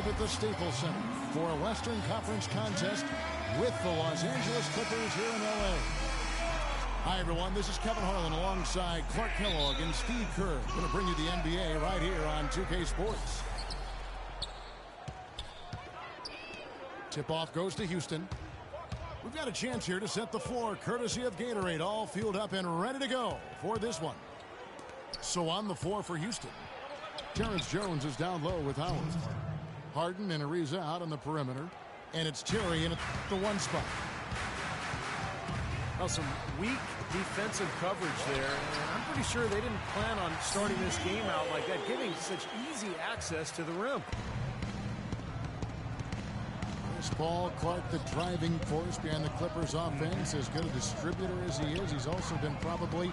at the Staples Center for a Western Conference contest with the Los Angeles Clippers here in L.A. Hi, everyone. This is Kevin Harlan alongside Clark Kellogg and Steve Kerr. Going to bring you the NBA right here on 2K Sports. Tip-off goes to Houston. We've got a chance here to set the floor, courtesy of Gatorade, all fueled up and ready to go for this one. So on the floor for Houston, Terrence Jones is down low with Howard. Harden and Ariza out on the perimeter, and it's Terry in at the one spot. Well, some weak defensive coverage there, and I'm pretty sure they didn't plan on starting this game out like that, giving such easy access to the rim. Paul Clark, the driving force behind the Clippers offense, as good a distributor as he is. He's also been probably,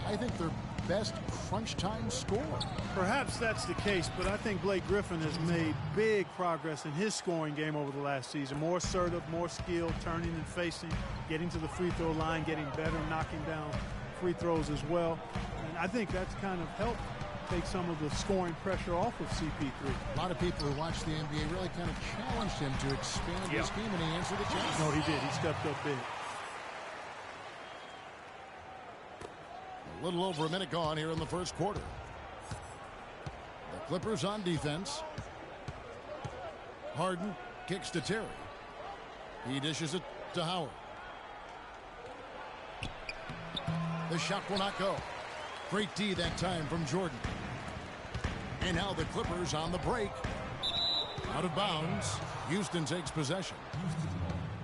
I think, their best crunch time scorer. Perhaps that's the case, but I think Blake Griffin has made big progress in his scoring game over the last season. More assertive, more skilled, turning and facing, getting to the free throw line, getting better, knocking down free throws as well. And I think that's kind of helped take some of the scoring pressure off of CP3. A lot of people who watch the NBA really kind of challenged him to expand his game, and he answered the challenge. No, he did. He stepped up big. A little over a minute gone here in the first quarter. The Clippers on defense. Harden kicks to Terry. He dishes it to Howard. The shot will not go. Great D that time from Jordan. And now the Clippers on the break. Out of bounds. Houston takes possession.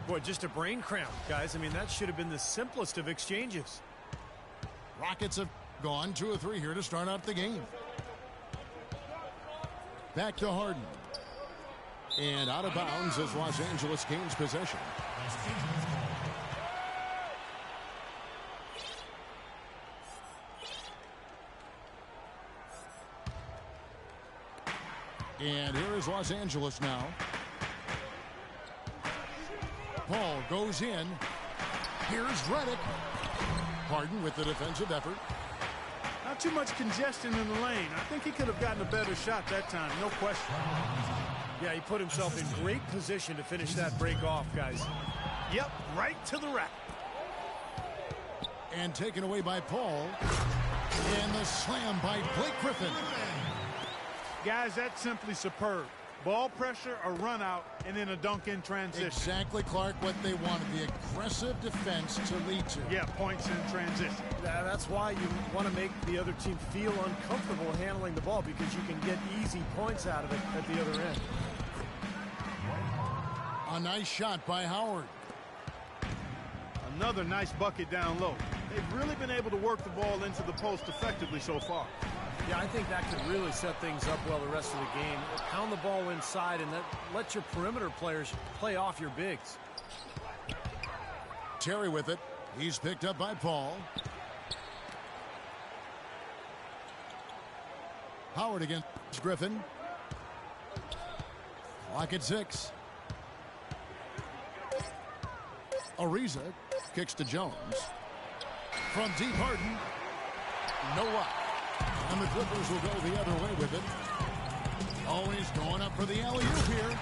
Boy, just a brain cramp, guys. I mean, that should have been the simplest of exchanges. Rockets have gone 2 of 3 here to start out the game. Back to Harden. And out of bounds as Los Angeles gains possession. And here is Los Angeles now. Paul goes in. Here's Redick. Harden with the defensive effort. Not too much congestion in the lane. I think he could have gotten a better shot that time, no question. Yeah, he put himself in great position to finish that break off, guys. Yep, right to the rack. And taken away by Paul. And the slam by Blake Griffin. Guys, that's simply superb. Ball pressure, a run out, and then a dunk in transition. Exactly, Clark, what they wanted. The aggressive defense to lead to. Yeah, points in transition. Yeah, that's why you want to make the other team feel uncomfortable handling the ball, because you can get easy points out of it at the other end. A nice shot by Howard. Another nice bucket down low. They've really been able to work the ball into the post effectively so far. Yeah, I think that could really set things up well the rest of the game. Pound the ball inside and let your perimeter players play off your bigs. Terry with it. He's picked up by Paul. Howard against Griffin. Clock at 6. Ariza kicks to Jones. From deep, Harden. No luck. And the Clippers will go the other way with it. Always going up for the alley-oop here.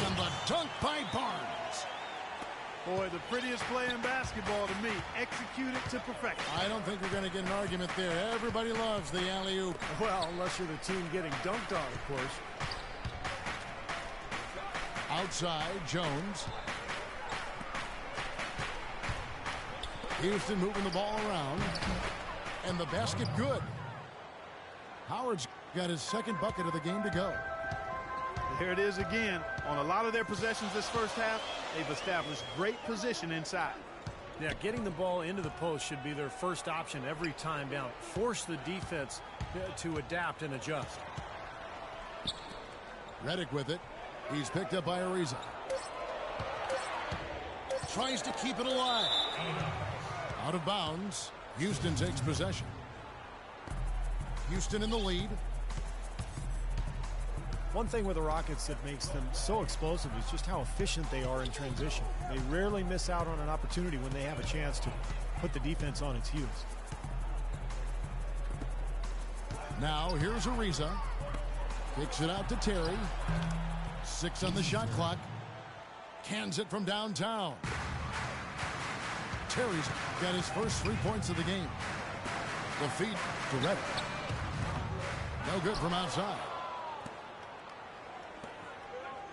And the dunk by Barnes. Boy, the prettiest play in basketball to me. Execute it to perfection. I don't think we're going to get an argument there. Everybody loves the alley-oop. Well, unless you're the team getting dunked on, of course. Outside, Jones. Houston moving the ball around. And the basket good. Howard's got his second bucket of the game to go. There it is again. On a lot of their possessions this first half, they've established great position inside. Yeah, getting the ball into the post should be their first option every time down. Force the defense to adapt and adjust. Redick with it. He's picked up by Ariza. Tries to keep it alive. Out of bounds. Houston takes possession. Houston in the lead. One thing with the Rockets that makes them so explosive is just how efficient they are in transition. They rarely miss out on an opportunity when they have a chance to put the defense on its heels. Now here's Ariza. Kicks it out to Terry. 6 on the shot clock. Cans it from downtown. Terry's got his first 3 points of the game. The feed to Reddick. No good from outside.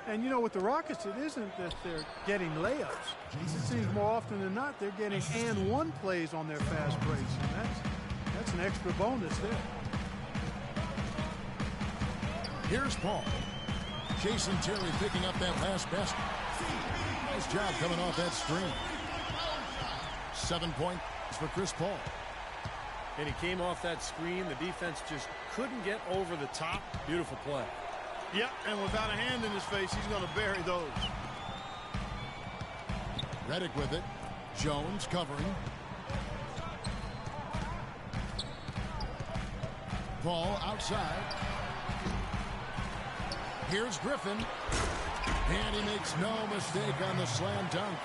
And you know, with the Rockets, it isn't that they're getting layups. It seems more often than not they're getting and one plays on their fast breaks. And that's an extra bonus there. Here's Paul. Jason Terry picking up that last basket. Nice job coming off that screen. 7 points for Chris Paul. And he came off that screen. The defense just couldn't get over the top. Beautiful play. Yep, and without a hand in his face, he's going to bury those. Reddick with it. Jones covering. Paul outside. Here's Griffin. And he makes no mistake on the slam dunk.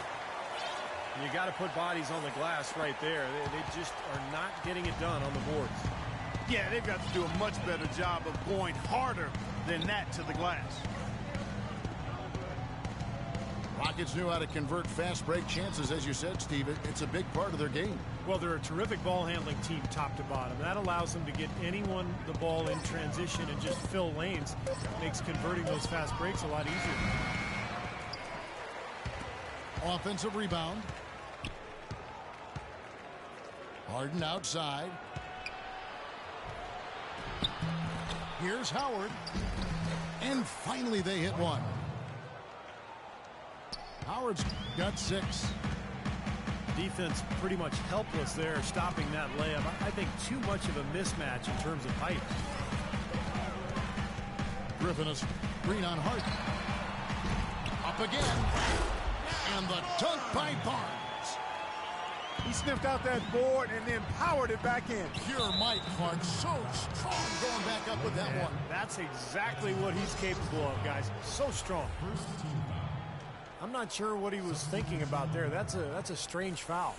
You got to put bodies on the glass right there. They just are not getting it done on the boards. Yeah, they've got to do a much better job of going harder than that to the glass. Rockets knew how to convert fast break chances, as you said, Steve. It's a big part of their game. Well, they're a terrific ball handling team top to bottom. That allows them to get anyone the ball in transition and just fill lanes. Makes converting those fast breaks a lot easier. Offensive rebound. Harden outside. Here's Howard. And finally they hit one. Howard's got 6. Defense pretty much helpless there, stopping that layup. I think too much of a mismatch in terms of height. Griffin is green on Harden. Up again. And the dunk by Barnes. He sniffed out that board and then powered it back in. Pure Mike Clark, so strong going back up with that one. That's exactly what he's capable of, guys. So strong. I'm not sure what he was thinking about there. That's a strange foul.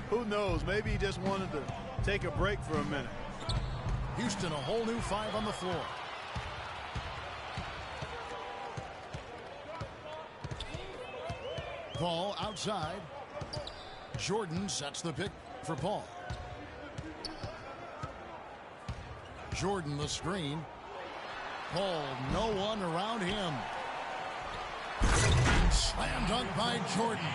Who knows? Maybe he just wanted to take a break for a minute. Houston, a whole new 5 on the floor. Paul outside. Jordan sets the pick for Paul. Jordan the screen. Paul, no one around him. Slam dunk by Jordan.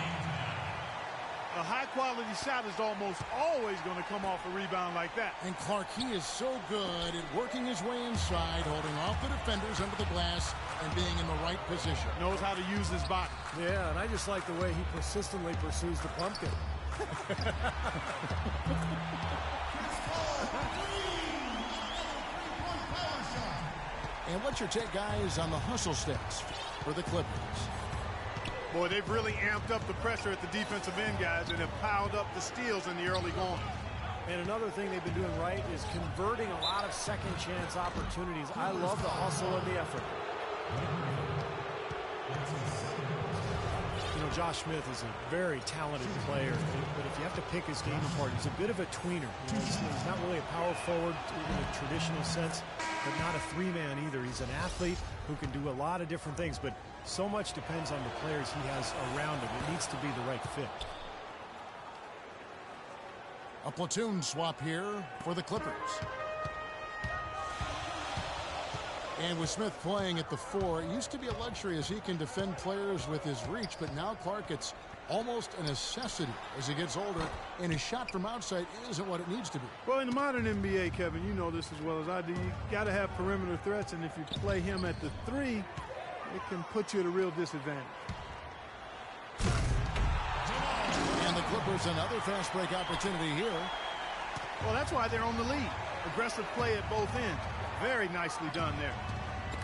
A high-quality shot is almost always going to come off a rebound like that. And Clark, he is so good at working his way inside, holding off the defenders under the glass, and being in the right position. Knows how to use his body. Yeah, and I just like the way he persistently pursues the pumpkin. And what's your take, guys, on the hustle stats for the Clippers? Boy, they've really amped up the pressure at the defensive end, guys, and have piled up the steals in the early going. And another thing they've been doing right is converting a lot of second chance opportunities. I love the hustle and the effort. You know, Josh Smith is a very talented player, but if you have to pick his game apart, he's a bit of a tweener. You know, he's not really a power forward in a traditional sense, but not a three-man either. He's an athlete who can do a lot of different things, but so much depends on the players he has around him. It needs to be the right fit. A platoon swap here for the Clippers. And with Smith playing at the 4, it used to be a luxury as he can defend players with his reach, but now Clark, it's almost a necessity as he gets older, and his shot from outside isn't what it needs to be. Well, in the modern NBA, Kevin, you know this as well as I do, you got to have perimeter threats, and if you play him at the 3, it can put you at a real disadvantage. And the Clippers, another fast break opportunity here. Well, that's why they're on the lead. Aggressive play at both ends. Very nicely done there.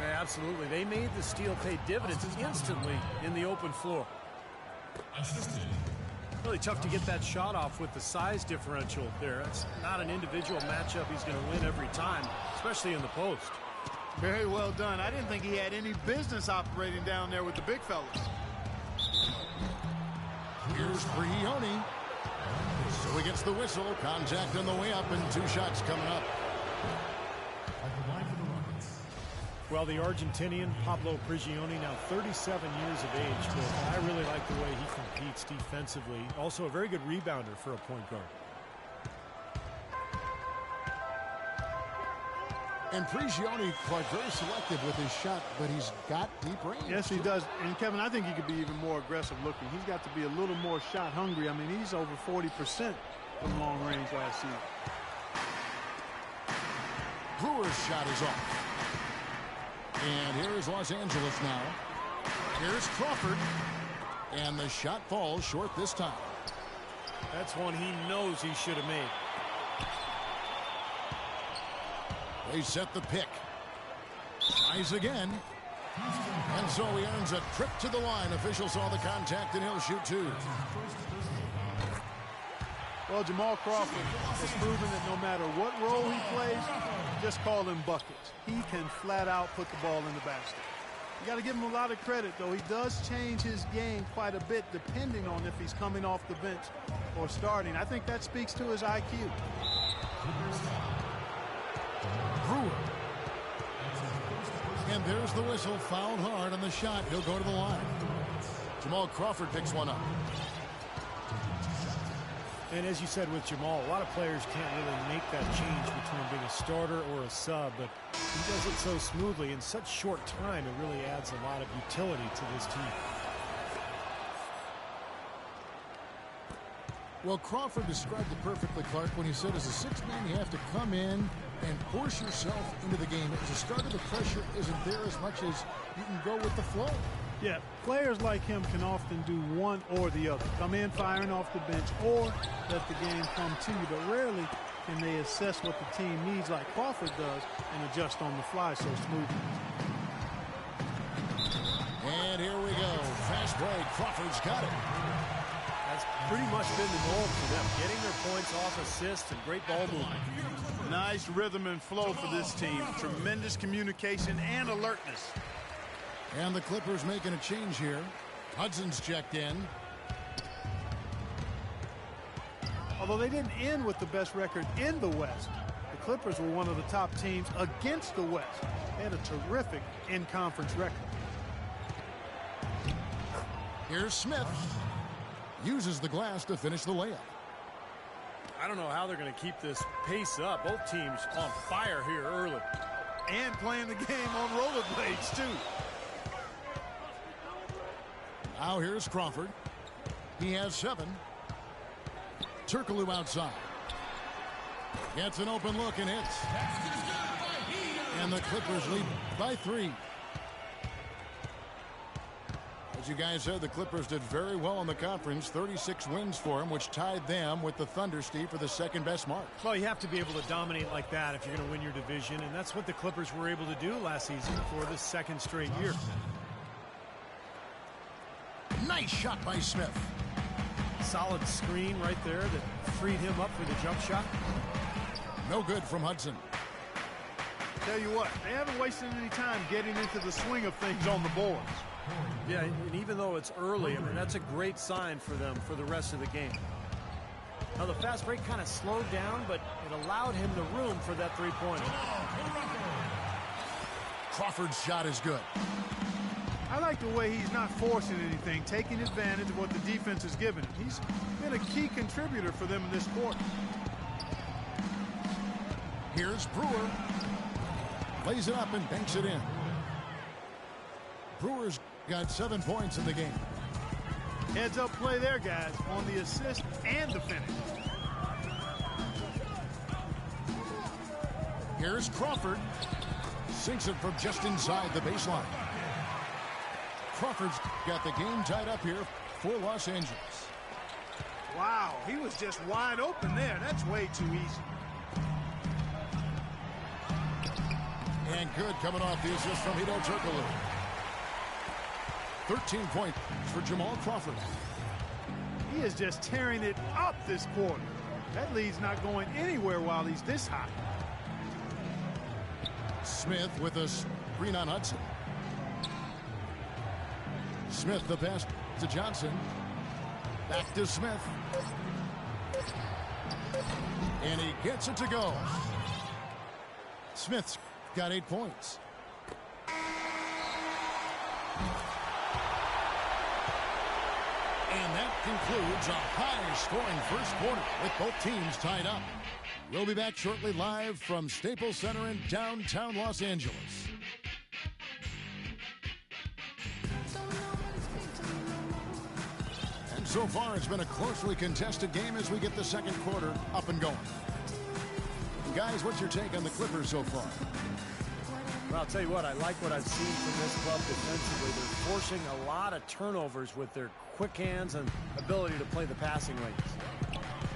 Yeah, absolutely. They made the steal pay dividends instantly in the open floor. Really tough to get that shot off with the size differential there. It's not an individual matchup he's going to win every time, especially in the post. Very well done. I didn't think he had any business operating down there with the big fellas. Here's Brioni. So he gets the whistle. Contact on the way up and 2 shots coming up. Well, the Argentinian, Pablo Prigioni, now 37 years of age, but I really like the way he competes defensively. Also a very good rebounder for a point guard. And Prigioni, Clark, very selective with his shot, but he's got deep range. Yes, he does. And, Kevin, I think he could be even more aggressive looking. He's got to be a little more shot hungry. I mean, he's over 40% from long range last season. Brewer's shot is off. And here is Los Angeles now. Here's Crawford. And the shot falls short this time. That's one he knows he should have made. They set the pick. Tries again. And so he earns a trip to the line. Officials saw the contact, and he'll shoot two. Well, Jamal Crawford has proven that no matter what role he plays, just call him buckets. He can flat out put the ball in the basket. You got to give him a lot of credit, though. He does change his game quite a bit depending on if he's coming off the bench or starting. I think that speaks to his IQ. Brewer. And there's the whistle. Fouled hard on the shot. He'll go to the line. Jamal Crawford picks one up. And as you said with Jamal, a lot of players can't really make that change between being a starter or a sub, but he does it so smoothly in such short time. It really adds a lot of utility to this team. Well, Crawford described it perfectly, Clark, when he said as a sixth man, you have to come in and force yourself into the game. As a starter, the pressure isn't there as much as you can go with the flow. Yeah, players like him can often do one or the other. Come in firing off the bench or let the game come to you, but rarely can they assess what the team needs like Crawford does and adjust on the fly so smoothly. And here we go. Fast break. Crawford's got it. That's pretty much been the goal for them, getting their points off assists and great ball movement. Nice rhythm and flow for this team. Tremendous communication and alertness. And the Clippers making a change here. Hudson's checked in. Although they didn't end with the best record in the West, the Clippers were one of the top teams against the West. They had a terrific in-conference record. Here's Smith. Uses the glass to finish the layup. I don't know how they're going to keep this pace up. Both teams on fire here early. And playing the game on rollerblades, too. Now here's Crawford. He has 7. Turkoglu outside. Gets an open look and hits. And the Clippers lead by 3. As you guys said, the Clippers did very well in the conference. 36 wins for them, which tied them with the Thunder, Steve, for the second best mark. Well, you have to be able to dominate like that if you're going to win your division, and that's what the Clippers were able to do last season for the second straight year. Nice shot by Smith. Solid screen right there that freed him up for the jump shot. No good from Hudson. Tell you what, they haven't wasted any time getting into the swing of things on the boards. Yeah, and even though it's early, I mean, that's a great sign for them for the rest of the game. Now, the fast break kind of slowed down, but it allowed him the room for that three-pointer. Crawford's shot is good. I like the way he's not forcing anything, taking advantage of what the defense is giving him. He's been a key contributor for them in this quarter. Here's Brewer. Lays it up and banks it in. Brewer's got 7 points in the game. Heads up play there, guys, on the assist and the finish. Here's Crawford. Sinks it from just inside the baseline. Crawford's got the game tied up here for Los Angeles. Wow, he was just wide open there. That's way too easy. And good coming off the assist from Hedo Turkoglu. 13 points for Jamal Crawford. He is just tearing it up this quarter. That lead's not going anywhere while he's this hot. Smith with a screen on Hudson. Smith the pass to Johnson. Back to Smith. And he gets it to go. Smith's got 8 points. And that concludes a high-scoring first quarter with both teams tied up. We'll be back shortly live from Staples Center in downtown Los Angeles. And so far, it's been a closely contested game as we get the second quarter up and going. Guys, what's your take on the Clippers so far? Well, I'll tell you what, I like what I've seen from this club defensively. They're forcing a lot of turnovers with their quick hands and ability to play the passing lanes.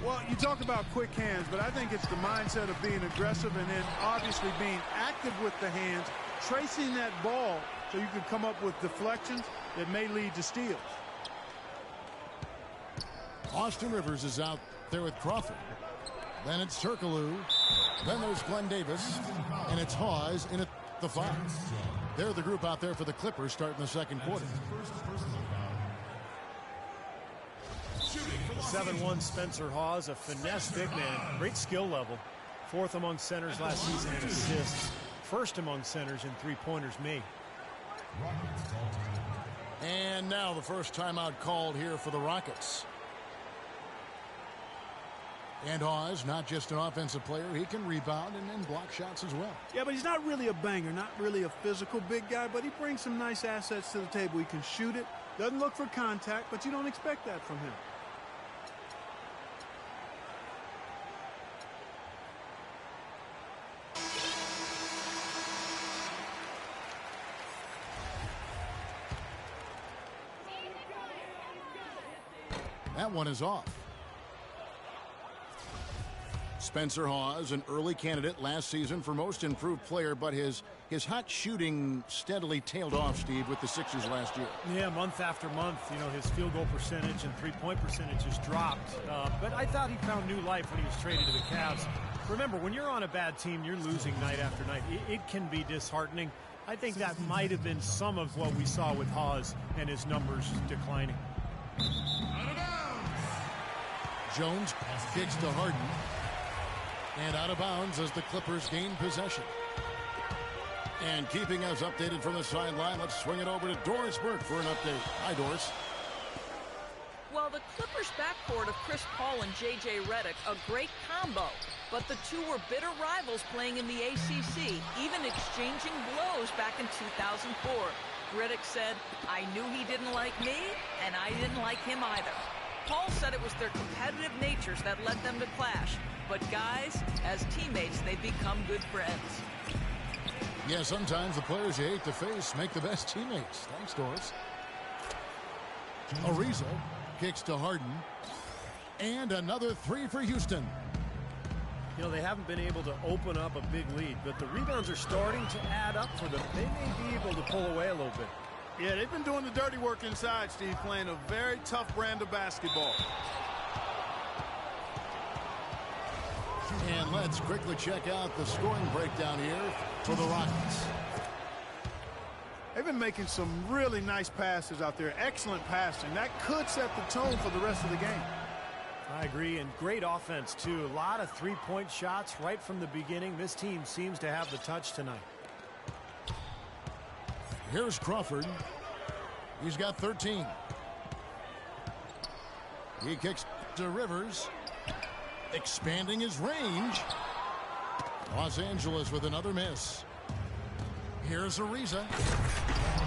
Well, you talk about quick hands, but I think it's the mindset of being aggressive and then obviously being active with the hands, tracing that ball so you can come up with deflections that may lead to steals. Austin Rivers is out there with Crawford. Then it's Turkoglu. Then there's Glenn Davis. And it's Hawes in at the 5. They're the group out there for the Clippers starting the second quarter. 7'1" Spencer Hawes, a finesse big man, great skill level. 4th among centers last season in assists. 1st among centers in three-pointers made. And now the first timeout called here for the Rockets. And Hawes, not just an offensive player, he can rebound and then block shots as well. Yeah, but he's not really a banger, not really a physical big guy, but he brings some nice assets to the table. He can shoot it, doesn't look for contact, but you don't expect that from him. That one is off. Spencer Hawes, an early candidate last season for most improved player, but his hot shooting steadily tailed off, Steve, with the Sixers last year. Yeah, month after month, you know, his field goal percentage and three-point percentage has dropped. But I thought he found new life when he was traded to the Cavs. Remember, when you're on a bad team, you're losing night after night. It can be disheartening. I think that might have been some of what we saw with Hawes and his numbers declining. Jones kicks to Harden. And out of bounds as the Clippers gain possession. And keeping us updated from the sideline, let's swing it over to Doris Burke for an update. Hi, Doris. Well, the Clippers backcourt of Chris Paul and J.J. Redick, a great combo. But the two were bitter rivals playing in the ACC, even exchanging blows back in 2004. Redick said, "I knew he didn't like me, and I didn't like him either." Paul said it was their competitive natures that led them to clash. But guys, as teammates, they become good friends. Yeah, sometimes the players you hate to face make the best teammates. Thanks, Doris. Ariza kicks to Harden. And another 3 for Houston. You know, they haven't been able to open up a big lead, but the rebounds are starting to add up for them. They may be able to pull away a little bit. Yeah, they've been doing the dirty work inside, Steve, playing a very tough brand of basketball. And let's quickly check out the scoring breakdown here for the Rockets. They've been making some really nice passes out there. Excellent passing. That could set the tone for the rest of the game. I agree, and great offense, too. A lot of three-point shots right from the beginning. This team seems to have the touch tonight. Here's Crawford. He's got 13. He kicks to Rivers. Expanding his range. Los Angeles with another miss. Here's Ariza.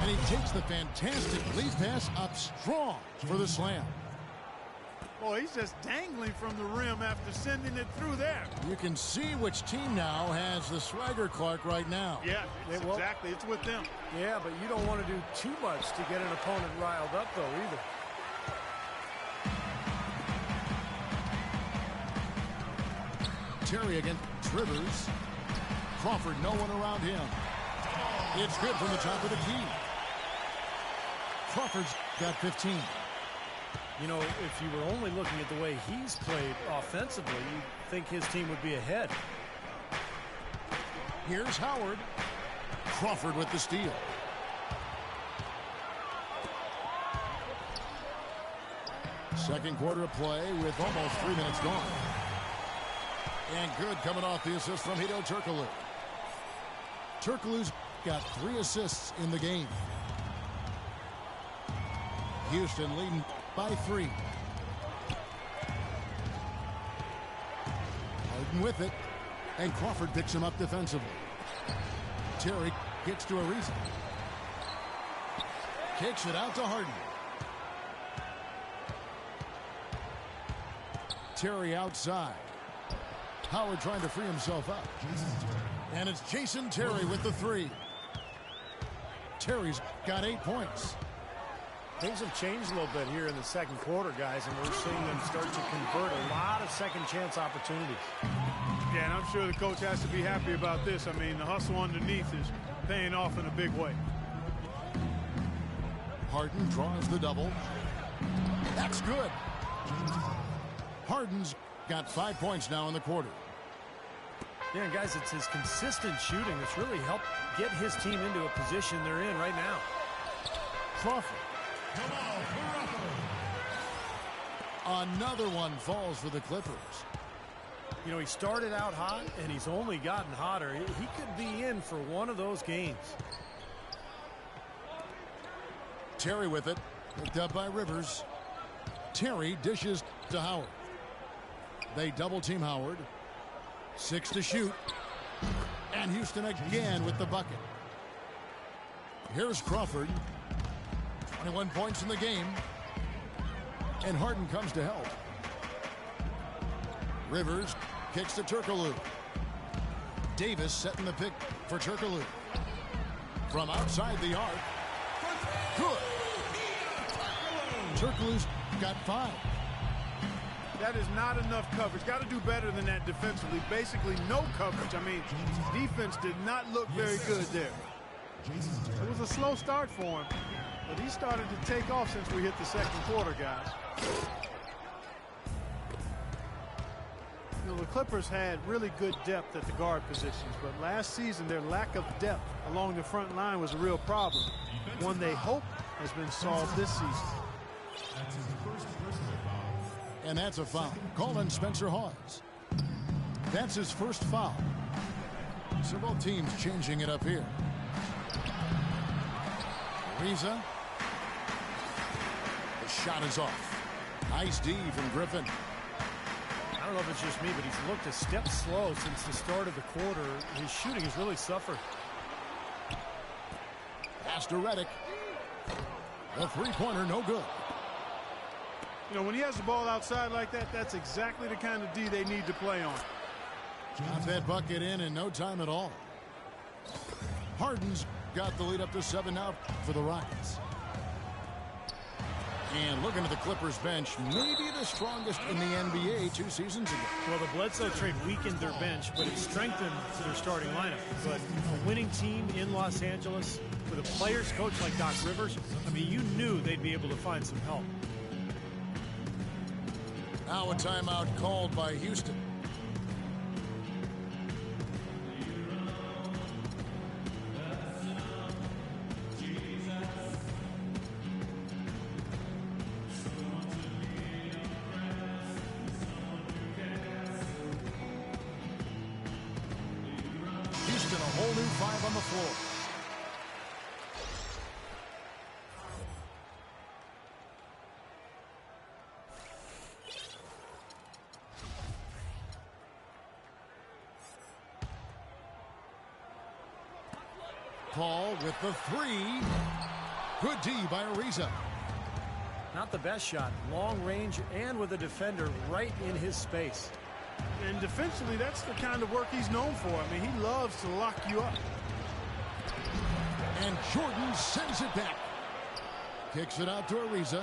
And he takes the fantastic lead pass up strong for the slam. Boy, he's just dangling from the rim after sending it through there. You can see which team now has the swagger Clark right now. Yeah, exactly. It's with them. Yeah, but you don't want to do too much to get an opponent riled up, though, either. Terry against Rivers. Crawford, no one around him. It's good from the top of the key. Crawford's got 15. You know, if you were only looking at the way he's played offensively, you'd think his team would be ahead. Here's Howard. Crawford with the steal. Second quarter of play with almost 3 minutes gone. And good coming off the assist from Hedo Turkoglu. Turkoglu's got 3 assists in the game. Houston leading by 3. Harden with it, and Crawford picks him up defensively. Terry gets to Ariza. Kicks it out to Harden. Terry outside. Howard trying to free himself up. And it's Jason Terry with the 3. Terry's got 8 points. Things have changed a little bit here in the second quarter, guys, and we're seeing them start to convert a lot of second-chance opportunities. Yeah, and I'm sure the coach has to be happy about this. I mean, the hustle underneath is paying off in a big way. Harden draws the double. That's good. Harden's got 5 points now in the quarter. Yeah, and guys, it's his consistent shooting that's really helped get his team into a position they're in right now. Crawford. Another one falls for the Clippers. You know, he started out hot, and he's only gotten hotter. He could be in for one of those games. Terry with it. Picked up by Rivers. Terry dishes to Howard. They double-team Howard. 6 to shoot. And Houston again with the bucket. Here's Crawford. 21 points in the game. And Harden comes to help. Rivers kicks to Turkoglu. Davis setting the pick for Turkoglu. From outside the arc. Good. Turkoglu's got 5. That is not enough coverage. Got to do better than that defensively. Basically no coverage. I mean, defense did not look very good there. It was a slow start for him, but he started to take off since we hit the second quarter, guys. You know, the Clippers had really good depth at the guard positions, but last season their lack of depth along the front line was a real problem. One they hope has been solved this season. And that's a foul. Calling Spencer Hawes. That's his first foul. So both teams changing it up here. Ariza. The shot is off. Nice D from Griffin. I don't know if it's just me, but he's looked a step slow since the start of the quarter. His shooting has really suffered. Pass to Redick. The 3-pointer, no good. You know, when he has the ball outside like that, that's exactly the kind of D they need to play on. Got that bucket in no time at all. Harden's got the lead up to 7 now for the Rockets. And looking at the Clippers bench, maybe the strongest in the NBA 2 seasons ago. Well, the Bledsoe trade weakened their bench, but it strengthened their starting lineup. But a winning team in Los Angeles with a players coach like Doc Rivers, I mean, you knew they'd be able to find some help. Now a timeout called by Houston. Houston, a whole new 5 on the floor. Paul with the 3. Good D by Ariza. Not the best shot. Long range and with a defender right in his space. And defensively, that's the kind of work he's known for. I mean, he loves to lock you up. And Jordan sends it back. Kicks it out to Ariza.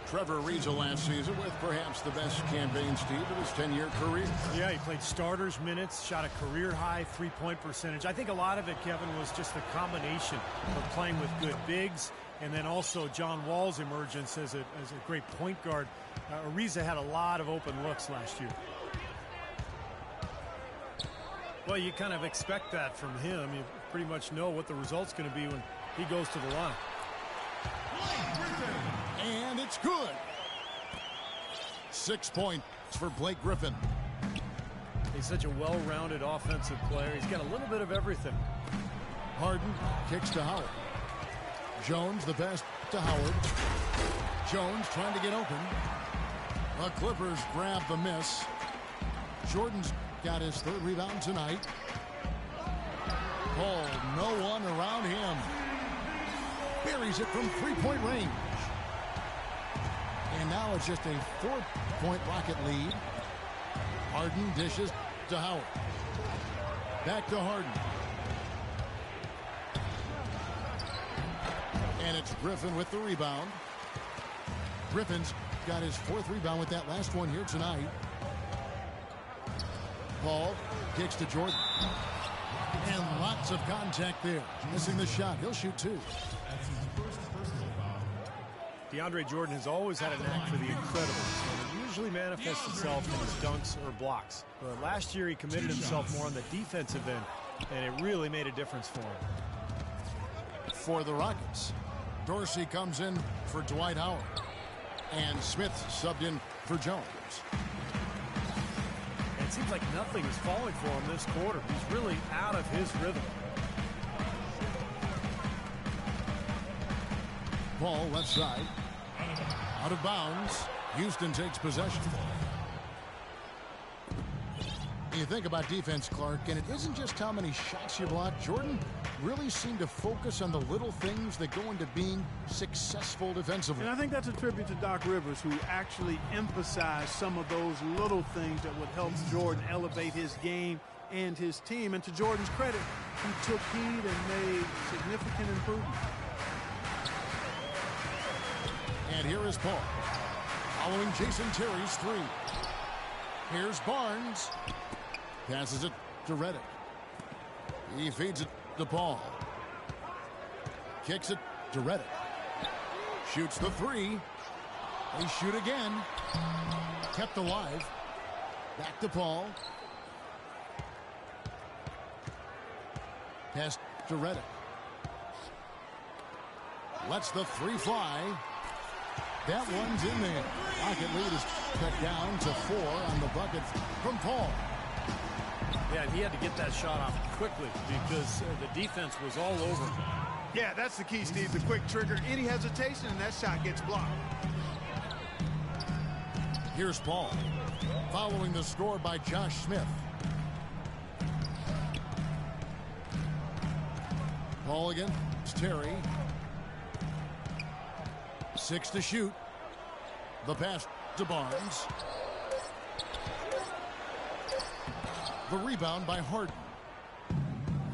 Trevor Ariza last season with perhaps the best campaign, Steve, of his 10-year career. Yeah, he played starters minutes, shot a career-high three-point percentage. I think a lot of it, Kevin, was just the combination of playing with good bigs and then also John Wall's emergence as a great point guard. Ariza had a lot of open looks last year. Well, you kind of expect that from him. You pretty much know what the result's going to be when he goes to the line. And it's good. 6 points for Blake Griffin. He's such a well-rounded offensive player. He's got a little bit of everything. Harden kicks to Howard. Jones the pass to Howard. Jones trying to get open. The Clippers grab the miss. Jordan's got his 3rd rebound tonight. Paul, no one around him. Buries it from 3-point range. And now it's just a 4-point Rocket lead. Harden dishes to Howard. Back to Harden. And it's Griffin with the rebound. Griffin's got his 4th rebound with that last one here tonight. Paul kicks to Jordan. And lots of contact there. Missing the shot. He'll shoot 2. DeAndre Jordan has always had a knack for the incredible, and it usually manifests itself in his dunks or blocks. But last year he committed himself more on the defensive end, and it really made a difference for him. For the Rockets, Dorsey comes in for Dwight Howard. And Smith subbed in for Jones. And it seems like nothing is falling for him this quarter. He's really out of his rhythm. Ball left side. Out of bounds. Houston takes possession. You think about defense, Clark, and it isn't just how many shots you block. Jordan really seemed to focus on the little things that go into being successful defensively. And I think that's a tribute to Doc Rivers, who actually emphasized some of those little things that would help Jordan elevate his game and his team. And to Jordan's credit, he took heed and made significant improvement. And here is Paul, following Jason Terry's 3. Here's Barnes. Passes it to Redick. He feeds it to Paul. Kicks it to Redick. Shoots the 3. They shoot again. Kept alive. Back to Paul. Pass to Redick. Lets the 3 fly. That one's in there. Rocket lead is cut down to 4 on the bucket from Paul. Yeah, and he had to get that shot off quickly because the defense was all over him. Yeah, that's the key, Steve. The quick trigger. Any hesitation, and that shot gets blocked. Here's Paul, following the score by Josh Smith. Paul again. It's Terry. 6 to shoot. The pass to Barnes. The rebound by Harden.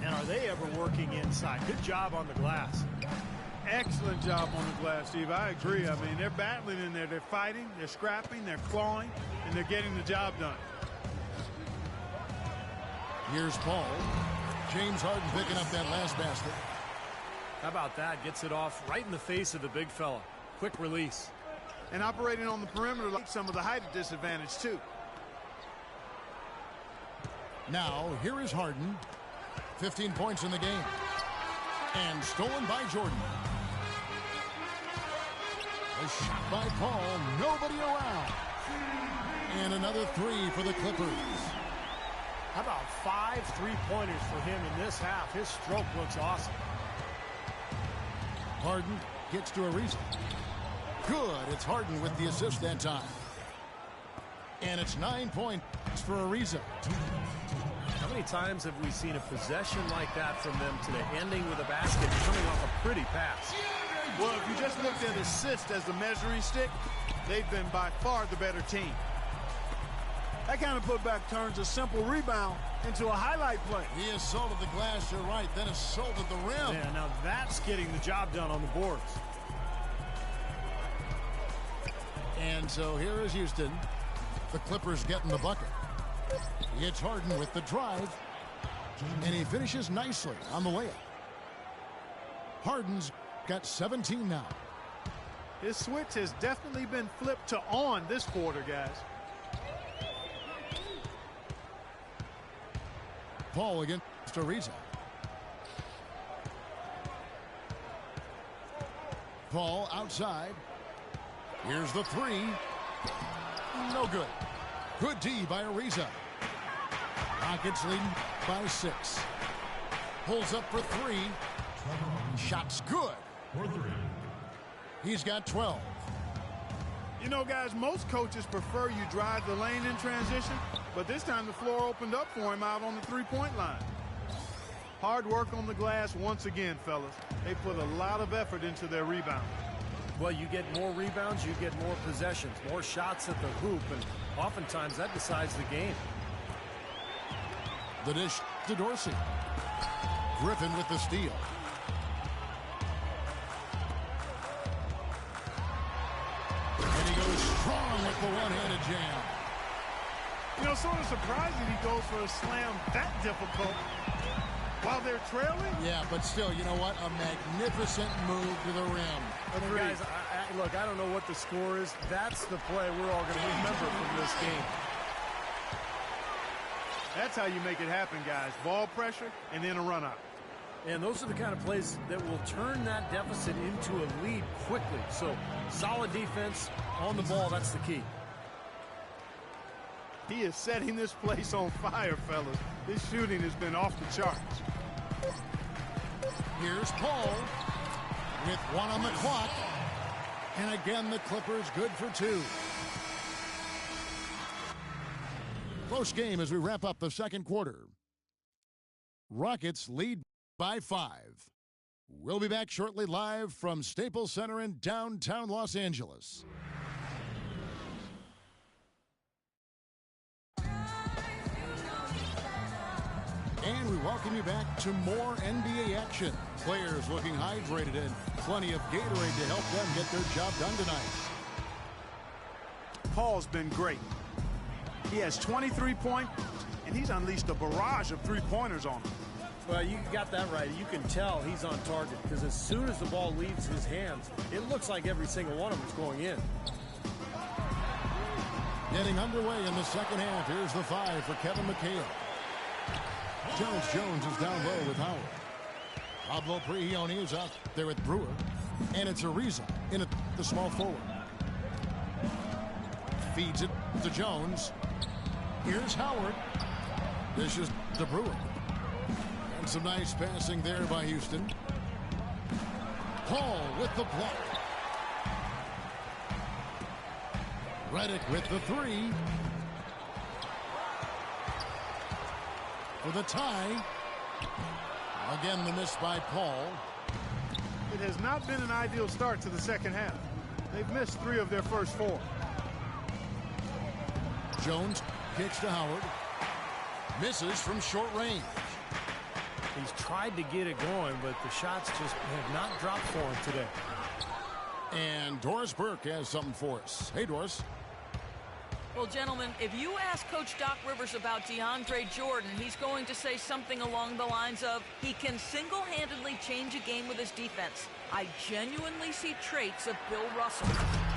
And are they ever working inside? Good job on the glass. Excellent job on the glass, Steve. I agree. I mean, they're battling in there. They're fighting, they're scrapping, they're clawing, and they're getting the job done. Here's Paul. James Harden picking up that last basket. How about that? Gets it off right in the face of the big fella. Quick release. And operating on the perimeter, like some of the height disadvantage, too. Now, here is Harden. 15 points in the game. And stolen by Jordan. A shot by Paul. Nobody around. And another 3 for the Clippers. How about 5 3-pointers for him in this half? His stroke looks awesome. Harden gets to Ariza. Good. It's Harden with the assist that time. And it's 9 points for Ariza. How many times have we seen a possession like that from them today, ending with a basket coming off a pretty pass? Well, if you just looked at assist as the measuring stick, they've been by far the better team. That kind of putback turns a simple rebound into a highlight play. He assaulted the glass, you're right, then assaulted the rim. Yeah, now that's getting the job done on the boards. And so here is Houston. The Clippers getting the bucket. It's Harden with the drive. And he finishes nicely on the layup. Harden's got 17 now. His switch has definitely been flipped to on this quarter, guys. Paul against Ariza. Paul outside. Here's the 3. No No good. Good D by Ariza. Rockets leading by 6. Pulls up for 3. Shot's good. He's got 12. You know, guys, most coaches prefer you drive the lane in transition, but this time the floor opened up for him out on the three-point line. Hard work on the glass once again, fellas. They put a lot of effort into their rebound. Well, you get more rebounds, you get more possessions, more shots at the hoop, and oftentimes that decides the game. The dish to Dorsey. Griffin with the steal. And he goes strong with the one-handed jam. You know, sort of surprising he goes for a slam that difficult while they're trailing. Yeah, but still, you know what? A magnificent move to the rim. And guys, look, I don't know what the score is. That's the play we're all going to remember from this game. That's how you make it happen, guys. Ball pressure and then a run out. And those are the kind of plays that will turn that deficit into a lead quickly. So solid defense on the ball, that's the key. He is setting this place on fire, fellas. His shooting has been off the charts. Here's Paul with 1 on the clock. And again, the Clippers good for 2. Close game as we wrap up the second quarter. Rockets lead by 5. We'll be back shortly live from Staples Center in downtown Los Angeles. And we welcome you back to more NBA action. Players looking hydrated and plenty of Gatorade to help them get their job done tonight. Paul's been great. He has 23 points, and he's unleashed a barrage of three-pointers on him. Well, you got that right. You can tell he's on target because as soon as the ball leaves his hands, it looks like every single one of them is going in. Getting underway in the second half. Here's the 5 for Kevin McHale. Terrence Jones is down low with Howard. Pablo Prigioni is out there with Brewer. And it's Ariza in at the small forward. Feeds it to Jones. Here's Howard. This is to Brewer. And some nice passing there by Houston. Paul with the block. Redick with the 3. For the tie. Again, the miss by Paul. It has not been an ideal start to the second half. They've missed 3 of their first 4. Jones kicks to Howard. Misses from short range. He's tried to get it going, but the shots just have not dropped for him today. And Doris Burke has something for us. Hey, Doris. Well, gentlemen, if you ask Coach Doc Rivers about DeAndre Jordan, he's going to say something along the lines of, he can single-handedly change a game with his defense. I genuinely see traits of Bill Russell.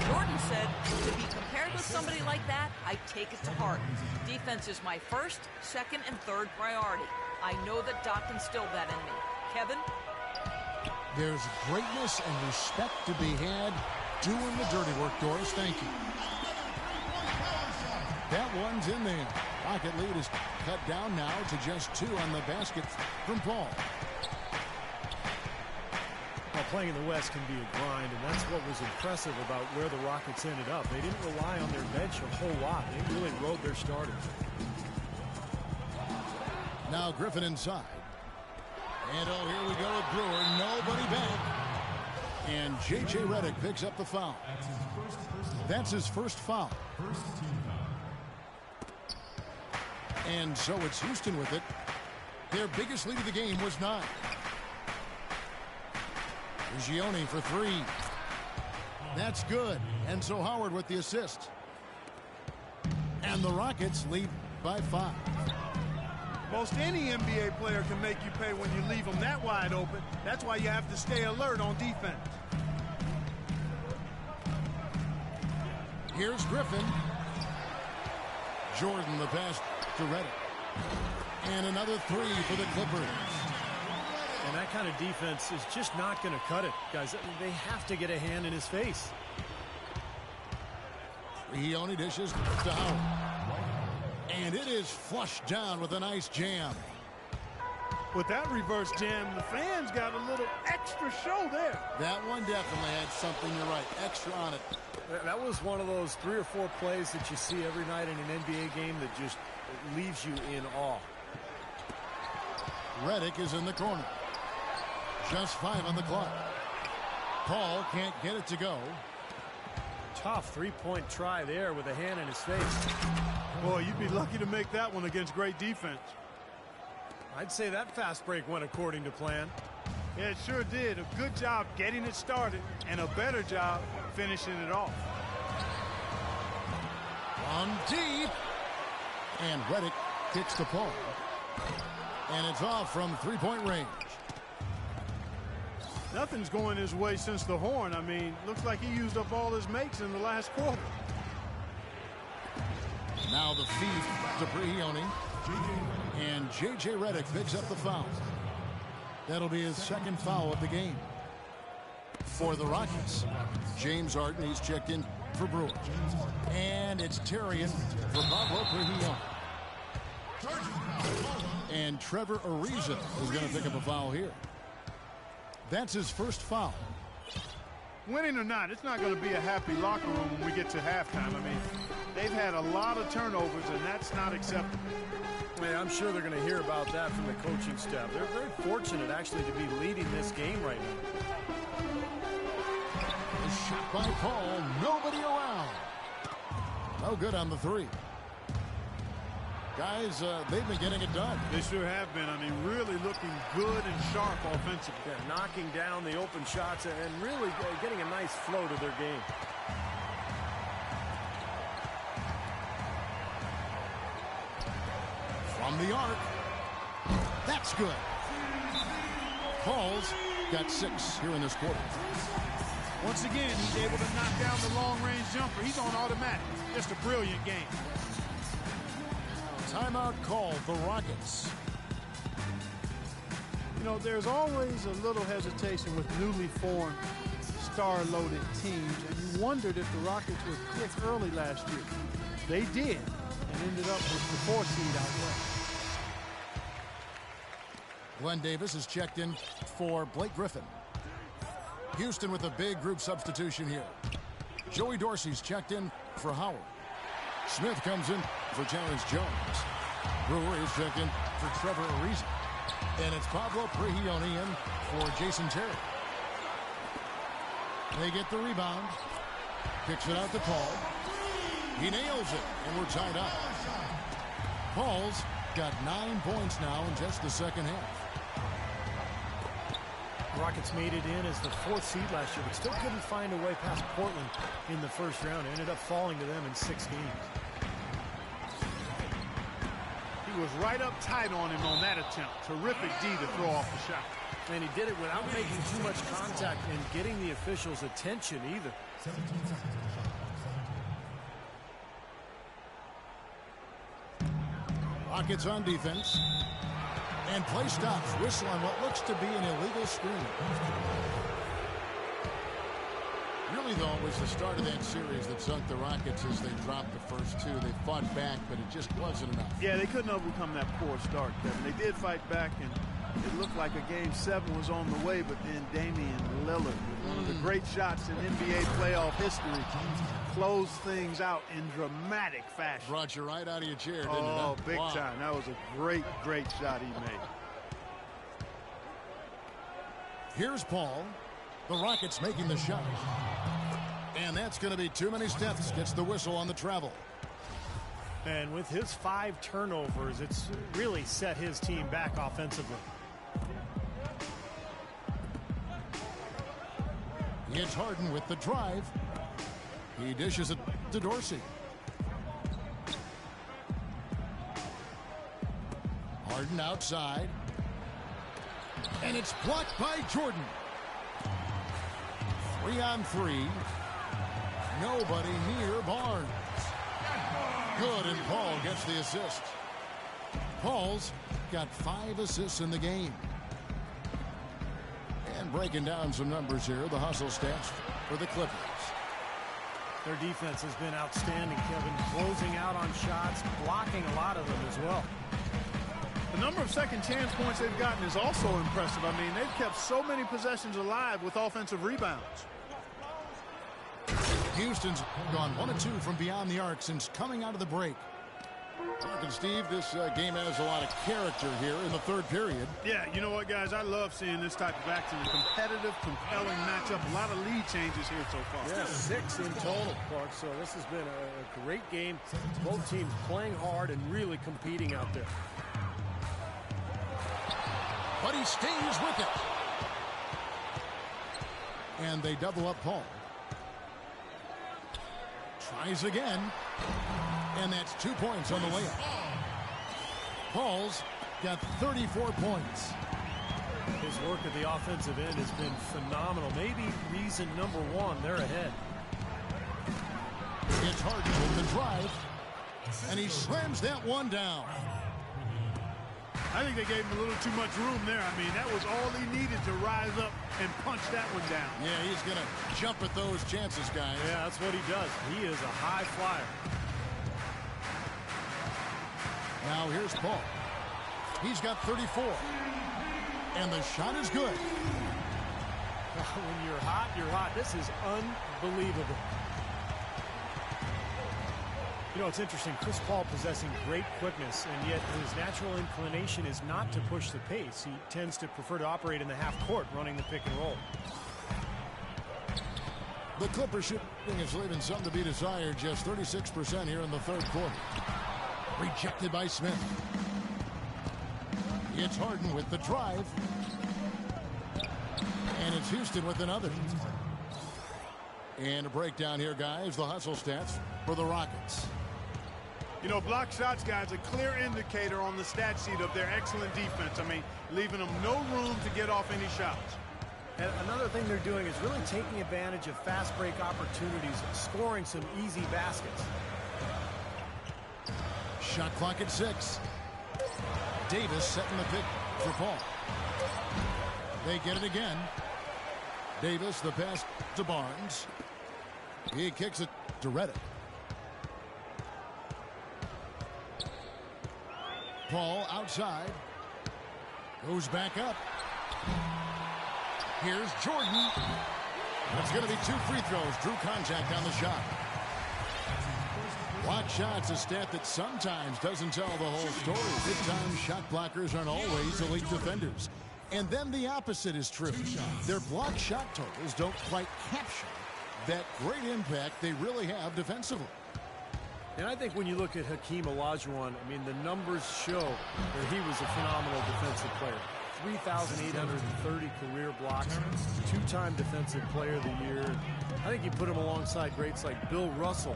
Jordan said, to be compared with somebody like that, I take it to heart. Defense is my first, second, and third priority. I know that Doc instilled that in me. Kevin? There's greatness and respect to be had doing the dirty work, Doris. Thank you. That one's in there. Rocket lead is cut down now to just 2 on the basket from Paul. Well, playing in the West can be a grind, and that's what was impressive about where the Rockets ended up. They didn't rely on their bench a whole lot. They really rode their starters. Now Griffin inside. And oh, here we go with Brewer. Nobody back. And J.J. Redick picks up the foul. That's his first foul. And so it's Houston with it. Their biggest lead of the game was 9. Prigioni for 3. That's good. And so Howard with the assist. And the Rockets lead by 5. Most any NBA player can make you pay when you leave them that wide open. That's why you have to stay alert on defense. Here's Griffin. Jordan the pass to Redick. And another 3 for the Clippers. And that kind of defense is just not going to cut it, guys. They have to get a hand in his face. He dishes to Howard. And it is flushed down with a nice jam. With that reverse jam, the fans got a little extra show there. That one definitely had something, you're right, extra on it. That was one of those 3 or 4 plays that you see every night in an NBA game that just leaves you in awe. Redick is in the corner. Just 5 on the clock. Paul can't get it to go. Tough three-point try there with a hand in his face. Boy, you'd be lucky to make that one against great defense. I'd say that fast break went according to plan. Yeah, it sure did. A good job getting it started and a better job finishing it off. On deep. And Redick kicks the ball. And it's off from 3-point range. Nothing's going his way since the horn. I mean, looks like he used up all his makes in the last quarter. Now the feed to Brigioni. And J.J. Redick picks up the foul. That'll be his second foul of the game. For the Rockets, James Harden, he's checked in for Brewer. And it's Tarian for Pablo Brigioni. And Trevor Ariza is going to pick up a foul here. That's his first foul. Winning or not, it's not going to be a happy locker room when we get to halftime. I mean, they've had a lot of turnovers, and that's not acceptable. Man, I'm sure they're going to hear about that from the coaching staff. They're very fortunate, actually, to be leading this game right now. A shot by Paul. Nobody around. No good on the 3. Guys, they've been getting it done. They sure have been. I mean, really looking good and sharp offensively. Yeah, knocking down the open shots and really getting a nice flow to their game. From the arc. That's good. Paul's got 6 here in this quarter. Once again, he's able to knock down the long-range jumper. He's on automatic. Just a brilliant game. Timeout called the Rockets. You know, there's always a little hesitation with newly formed star-loaded teams, and you wondered if the Rockets would click early last year. They did, and ended up with the 4 seed out west. Glenn Davis is checked in for Blake Griffin. Houston with a big group substitution here. Joey Dorsey's checked in for Howard. Smith comes in for Terrence Jones. Brewer is checked in for Trevor Ariza. And it's Pablo Brigioni in for Jason Terry. They get the rebound. Kicks it out to Paul. He nails it, and we're tied up. Paul's got 9 points now in just the second half. Rockets made it in as the 4th seed last year, but still couldn't find a way past Portland in the first round. Ended up falling to them in 6 games. He was right up tight on him on that attempt. Terrific D to throw off the shot. And he did it without making too much contact and getting the officials' attention either. Rockets on defense. And play stops. Whistle on what looks to be an illegal screen. Really, though, it was the start of that series that sunk the Rockets as they dropped the first 2. They fought back, but it just wasn't enough. Yeah, they couldn't overcome that poor start, Kevin. They did fight back, and it looked like a Game 7 was on the way, but then Damian Lillard, with one of the great shots in NBA playoff history, closed things out in dramatic fashion. Brought you right out of your chair, didn't it? Oh, big Wow. time. That was a great, great shot he made. Here's Paul. The Rockets making the shot. And that's going to be too many steps. Gets the whistle on the travel. And with his 5 turnovers, it's really set his team back offensively. It's Harden with the drive. He dishes it to Dorsey. Harden outside. And it's blocked by Jordan. 3 on 3. Nobody near Barnes. Good, and Paul gets the assist. Paul's got 5 assists in the game. And breaking down some numbers here, the hustle stats for the Clippers. Their defense has been outstanding, Kevin, closing out on shots, blocking a lot of them as well. The number of second chance points they've gotten is also impressive. I mean, they've kept so many possessions alive with offensive rebounds. Houston's gone 1 of 2 from beyond the arc since coming out of the break. Mark and Steve, this game has a lot of character here in the third period. Yeah, you know what, guys? I love seeing this type of action. A competitive, compelling matchup. A lot of lead changes here so far. Yeah, 6 in total, Clark. So this has been a great game. Both teams playing hard and really competing out there. But he stays with it. And they double up Paul. Tries again. And that's 2 points on the layup. Paul's got 34 points. His work at the offensive end has been phenomenal. Maybe reason number 1, they're ahead. It's Harden with the drive. And he slams that one down. I think they gave him a little too much room there. I mean, that was all he needed to rise up and punch that one down. Yeah, he's going to jump at those chances, guys. Yeah, that's what he does. He is a high flyer. Now here's Paul. He's got 34. And the shot is good. When you're hot, you're hot. This is unbelievable. You know, it's interesting. Chris Paul possessing great quickness, and yet his natural inclination is not to push the pace. He tends to prefer to operate in the half court, running the pick and roll. The Clippers shooting is leaving something to be desired. Just 36% here in the third quarter. Rejected by Smith. It's Harden with the drive. And it's Houston with another. And a breakdown here, guys. The hustle stats for the Rockets. You know, block shots, guys, a clear indicator on the stat sheet of their excellent defense. I mean, leaving them no room to get off any shots. And another thing they're doing is really taking advantage of fast break opportunities, scoring some easy baskets. Shot clock at 6. Davis setting the pick for Paul. They get it again. Davis, the pass to Barnes. He kicks it to Redick. Paul outside. Goes back up. Here's Jordan. It's going to be 2 free throws. Drew contact on the shot. Block shots, a stat that sometimes doesn't tell the whole story. Big time shot blockers aren't always elite defenders. And then the opposite is true. Their block shot totals don't quite capture that great impact they really have defensively. And I think when you look at Hakeem Olajuwon, I mean, the numbers show that he was a phenomenal defensive player. 3,830 career blocks, 2-time defensive player of the year. I think you put him alongside greats like Bill Russell,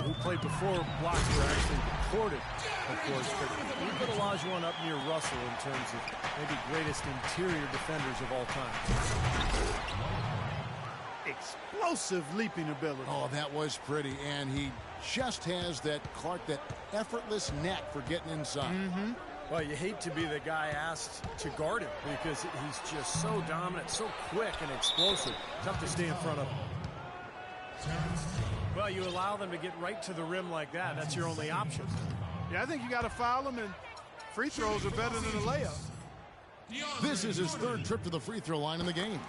who played before blocks were actually recorded, of course. But we put Olajuwon up near Russell in terms of maybe greatest interior defenders of all time. Explosive leaping ability. Oh, that was pretty. And he just has that, Clark, that effortless knack for getting inside. Well, you hate to be the guy asked to guard him because he's just so dominant, so quick and explosive. Tough to stay in front of him. Well, you allow them to get right to the rim like that. That's your only option. Yeah, I think you got to foul them, and free throws are better than a layup. This is his 3rd trip to the free throw line in the game.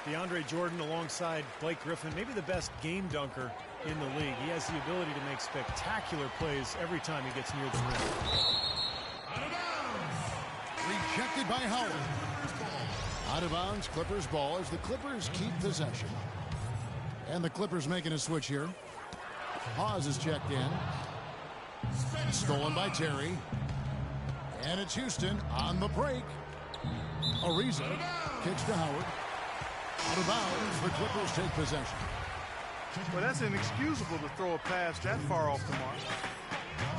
DeAndre Jordan alongside Blake Griffin, maybe the best game dunker in the league. He has the ability to make spectacular plays every time he gets near the rim. Rejected by Howard. Out of bounds, Clippers ball as the Clippers keep possession. And the Clippers making a switch here. Hawes is checked in. Stolen by Terry. And it's Houston on the break. Ariza kicks to Howard. Out of bounds, the Clippers take possession. Well, that's inexcusable to throw a pass that far off the mark.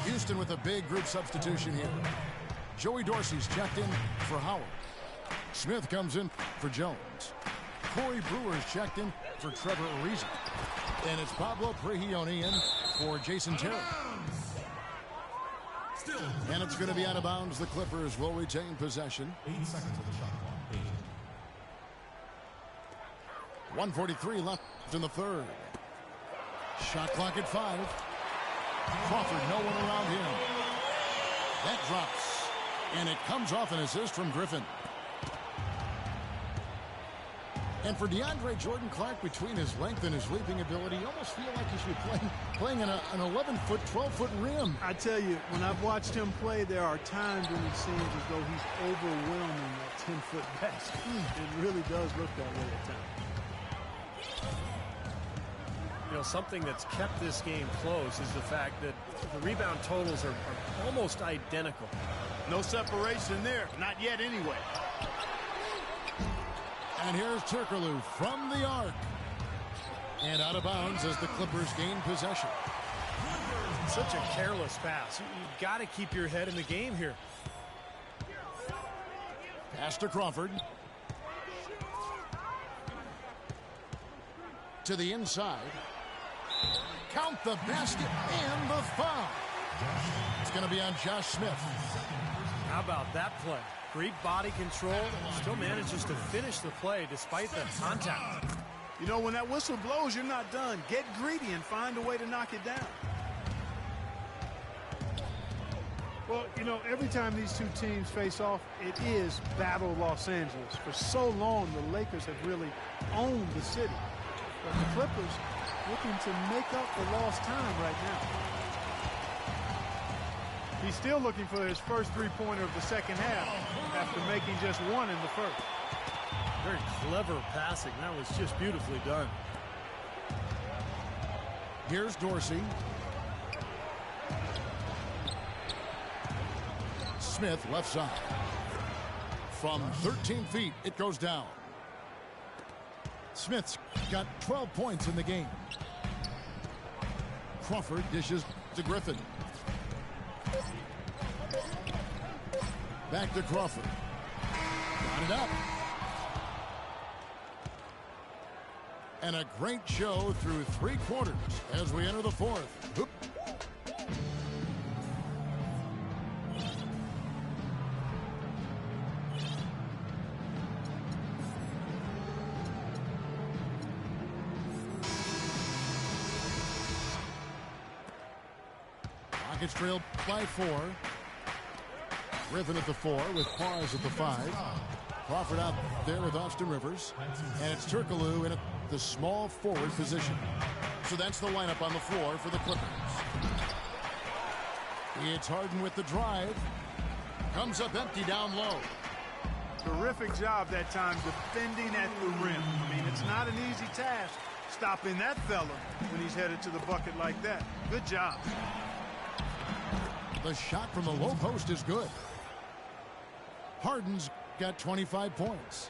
Houston with a big group substitution here. Joey Dorsey's checked in for Howard. Smith comes in for Jones. Corey Brewer's checked in for Trevor Ariza. And it's Pablo Prigioni in for Jason Terry. And it's going to be out of bounds. The Clippers will retain possession. 8 seconds of the shot clock. 1:43 left in the third. Shot clock at 5. Crawford, no one around him. That drops. And it comes off an assist from Griffin. And for DeAndre Jordan Clark, between his length and his leaping ability, you almost feel like he should be playing an 11-foot, 12-foot rim. I tell you, when I've watched him play, there are times when it seems as though he's overwhelming that 10-foot basket. It really does look that way at times. You know, something that's kept this game close is the fact that the rebound totals are almost identical. No separation there. Not yet anyway. And here's Turkoglu from the arc. And out of bounds as the Clippers gain possession. Such a careless pass. You've got to keep your head in the game here. Pass to Crawford. To the inside. Count the basket and the foul. It's going to be on Josh Smith. How about that play? Great body control. Still manages to finish the play despite the contact. You know, when that whistle blows, you're not done. Get greedy and find a way to knock it down. Well, you know, every time these two teams face off, it is Battle Los Angeles. For so long, the Lakers have really owned the city. But the Clippers looking to make up for lost time right now. He's still looking for his first three-pointer of the second half after making just one in the first. Very clever passing. That was just beautifully done. Here's Dorsey. Smith left side. From 13 feet, it goes down. Smith's got 12 points in the game. Crawford dishes to Griffin. Back to Crawford. Got it up. And a great show through 3 quarters as we enter the fourth. Oop. Rockets trailed by 4. Griffin at the 4 with Pars at the 5. Crawford out there with Austin Rivers. And it's Turkoglu in the small forward position. So that's the lineup on the floor for the Clippers. It's Harden with the drive. Comes up empty down low. Terrific job that time defending at the rim. I mean, it's not an easy task stopping that fella when he's headed to the bucket like that. Good job. The shot from the low post is good. Harden's got 25 points.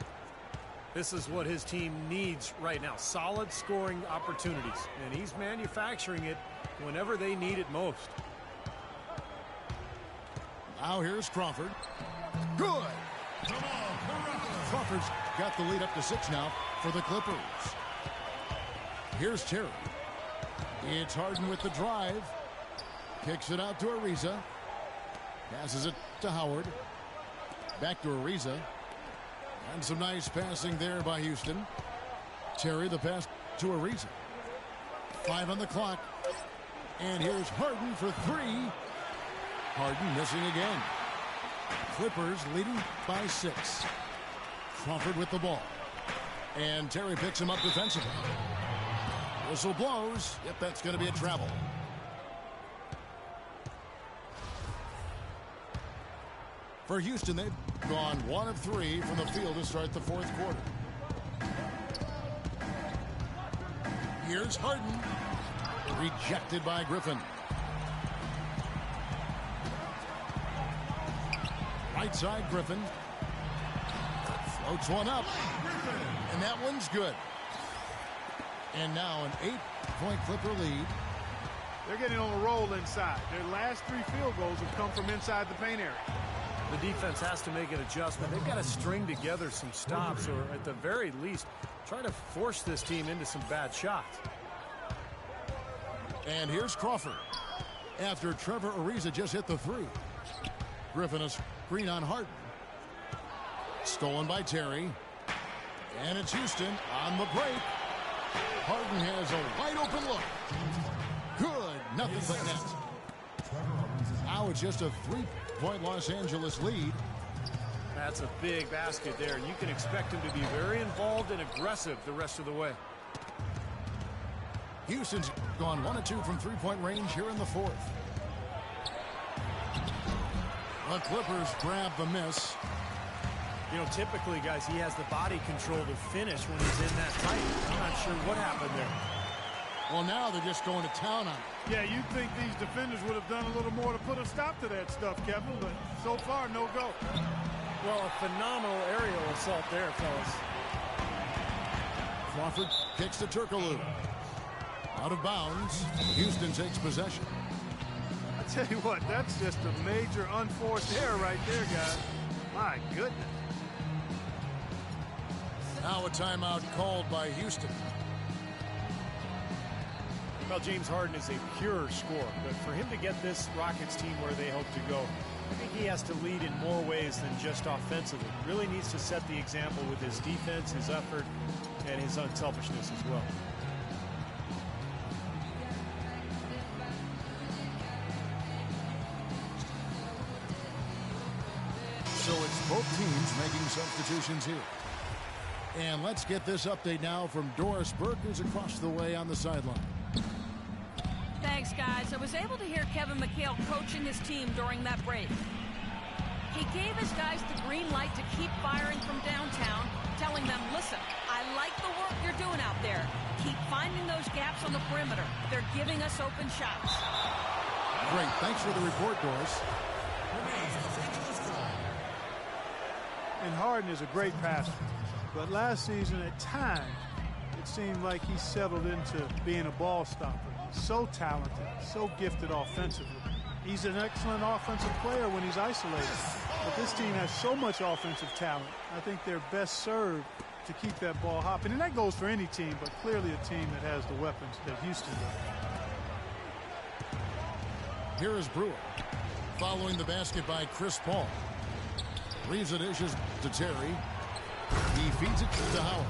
This is what his team needs right now. Solid scoring opportunities. And he's manufacturing it whenever they need it most. Now here's Crawford. Good. Crawford's got the lead up to 6 now for the Clippers. Here's Terry. It's Harden with the drive. Kicks it out to Ariza. Passes it to Howard. Back to Ariza. And some nice passing there by Houston. Terry the pass to Ariza. 5 on the clock. And here's Harden for 3. Harden missing again. Clippers leading by 6. Crawford with the ball. And Terry picks him up defensively. Whistle blows. Yep, that's going to be a travel. For Houston, they've gone 1 of 3 from the field to start the fourth quarter. Here's Harden. Rejected by Griffin. Right side, Griffin. Floats one up. And that one's good. And now an 8-point Clipper lead. They're getting on a roll inside. Their last 3 field goals have come from inside the paint area. The defense has to make an adjustment. They've got to string together some stops, or at the very least, try to force this team into some bad shots. And here's Crawford. After Trevor Ariza just hit the 3. Griffin a screen on Harden. Stolen by Terry. And it's Houston on the break. Harden has a wide open look. Good, nothing but net. Now it's just a 3-point Los Angeles lead. That's a big basket there. You can expect him to be very involved and aggressive the rest of the way. Houston's gone 1 of 2 from 3-point range here in the fourth. The Clippers grab the miss. You know, typically, guys, he has the body control to finish when he's in that tight. I'm not sure what happened there. Well, now they're just going to town on it. Yeah, you'd think these defenders would have done a little more to put a stop to that stuff, Kevin, but so far, no go. Well, a phenomenal aerial assault there, fellas. Crawford kicks to Turkoglu. Out of bounds. Houston takes possession. I tell you what, that's just a major unforced error right there, guys. My goodness. Now a timeout called by Houston. Well, James Harden is a pure scorer, but for him to get this Rockets team where they hope to go, I think he has to lead in more ways than just offensively. Really needs to set the example with his defense, his effort, and his unselfishness as well. So it's both teams making substitutions here. And let's get this update now from Doris Burke, who's across the way on the sideline. Thanks, guys. I was able to hear Kevin McHale coaching his team during that break. He gave his guys the green light to keep firing from downtown, telling them, listen, I like the work you're doing out there. Keep finding those gaps on the perimeter. They're giving us open shots. Great. Thanks for the report, Doris. And Harden is a great passer. But last season, at times, it seemed like he settled into being a ball stopper. So talented, so gifted offensively. He's an excellent offensive player when he's isolated. But this team has so much offensive talent. I think they're best served to keep that ball hopping. And that goes for any team, but clearly a team that has the weapons that Houston does. Here is Brewer. Following the basket by Chris Paul. Reeves it dishes to Terry. He feeds it to Howard.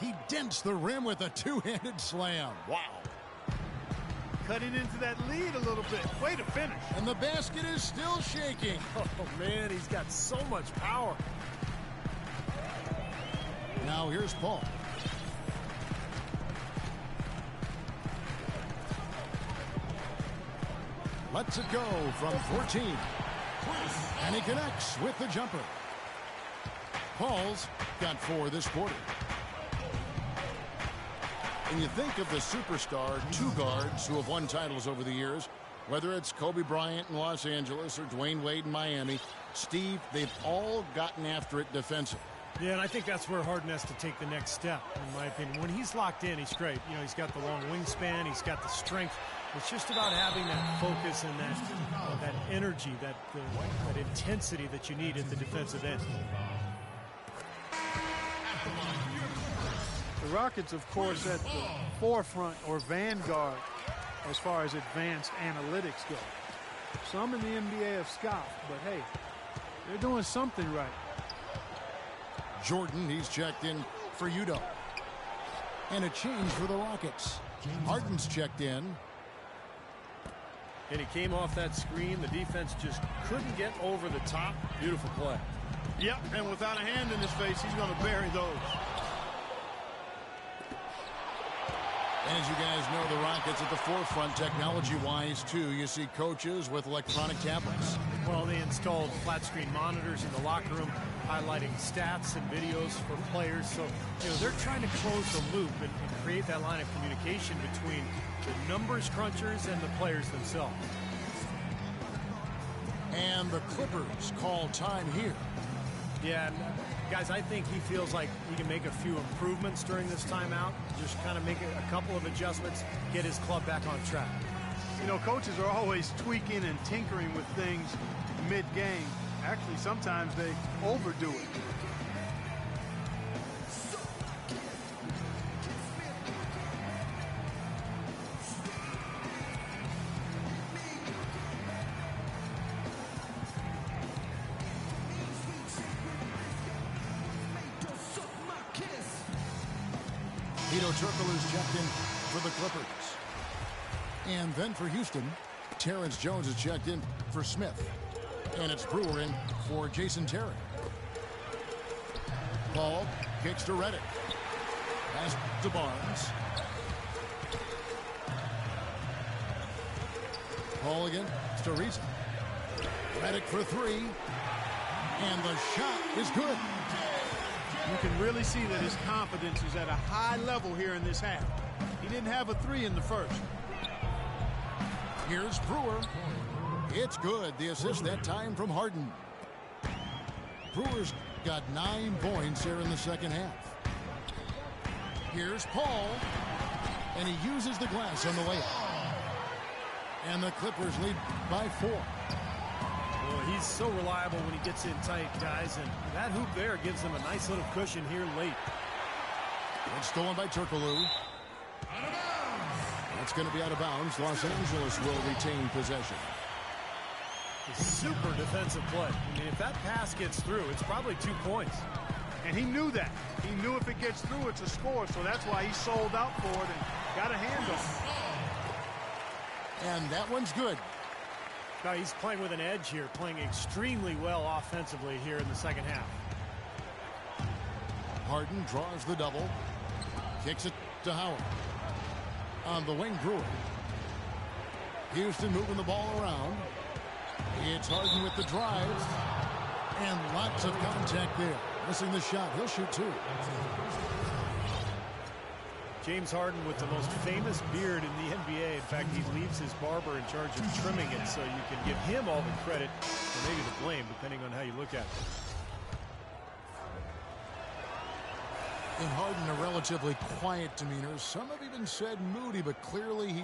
He dents the rim with a two-handed slam. Wow. Cutting into that lead a little bit. Way to finish. And the basket is still shaking. Oh, man, he's got so much power. Now here's Paul. Lets it go from 14. And he connects with the jumper. Paul's got 4 this quarter. And you think of the superstar 2 guards who have won titles over the years, whether it's Kobe Bryant in Los Angeles or Dwayne Wade in Miami, Steve, they've all gotten after it defensively. Yeah, and I think that's where Harden has to take the next step, in my opinion. When he's locked in, he's great. You know, he's got the long wingspan, he's got the strength. It's just about having that focus and that energy, that intensity that you need at the defensive end. The Rockets, of course, at the forefront or vanguard as far as advanced analytics go. Some in the NBA have scoffed, but hey, they're doing something right. Jordan, he's checked in for Udo. And a change for the Rockets. Harden's checked in. And he came off that screen. The defense just couldn't get over the top. Beautiful play. Yep, and without a hand in his face, he's going to bury those. And as you guys know, the Rockets at the forefront technology-wise, too. You see coaches with electronic tablets. Well, they installed flat-screen monitors in the locker room, highlighting stats and videos for players. So, you know, they're trying to close the loop and create that line of communication between the numbers crunchers and the players themselves. And the Clippers call time here. Yeah, and guys, I think he feels like he can make a few improvements during this timeout. Just kind of make a couple of adjustments, get his club back on track. You know, coaches are always tweaking and tinkering with things mid-game. Actually, sometimes they overdo it. Hedo Turkle is checked in for the Clippers. And then for Houston, Terrence Jones is checked in for Smith. And it's Brewer in for Jason Terry. Paul kicks to Redick. Pass to Barnes. Paul again to Reason. Redick for three. And the shot is good. You can really see that his confidence is at a high level here in this half. He didn't have a three in the first. Here's Brewer. It's good. The assist that time from Harden. Brewer's got 9 points here in the second half. Here's Paul. And he uses the glass on the layup. And the Clippers lead by 4. Well, he's so reliable when he gets in tight, guys. And that hoop there gives him a nice little cushion here late. It's stolen by Turkoglu. It's going to be out of bounds. Los Angeles will retain possession. Super defensive play. I mean, if that pass gets through, it's probably 2 points. And he knew that. He knew if it gets through, it's a score. So that's why he sold out for it and got a hand on it. And that one's good. Now he's playing with an edge here, playing extremely well offensively here in the second half. Harden draws the double. Kicks it to Howard. On the wing, Brewer. Houston moving the ball around. It's Harden with the drive. And lots of contact there. Missing the shot. He'll shoot 2. James Harden with the most famous beard in the NBA. In fact, he leaves his barber in charge of trimming it, so you can give him all the credit or maybe the blame, depending on how you look at it. In Harden, a relatively quiet demeanor. Some have even said moody, but clearly he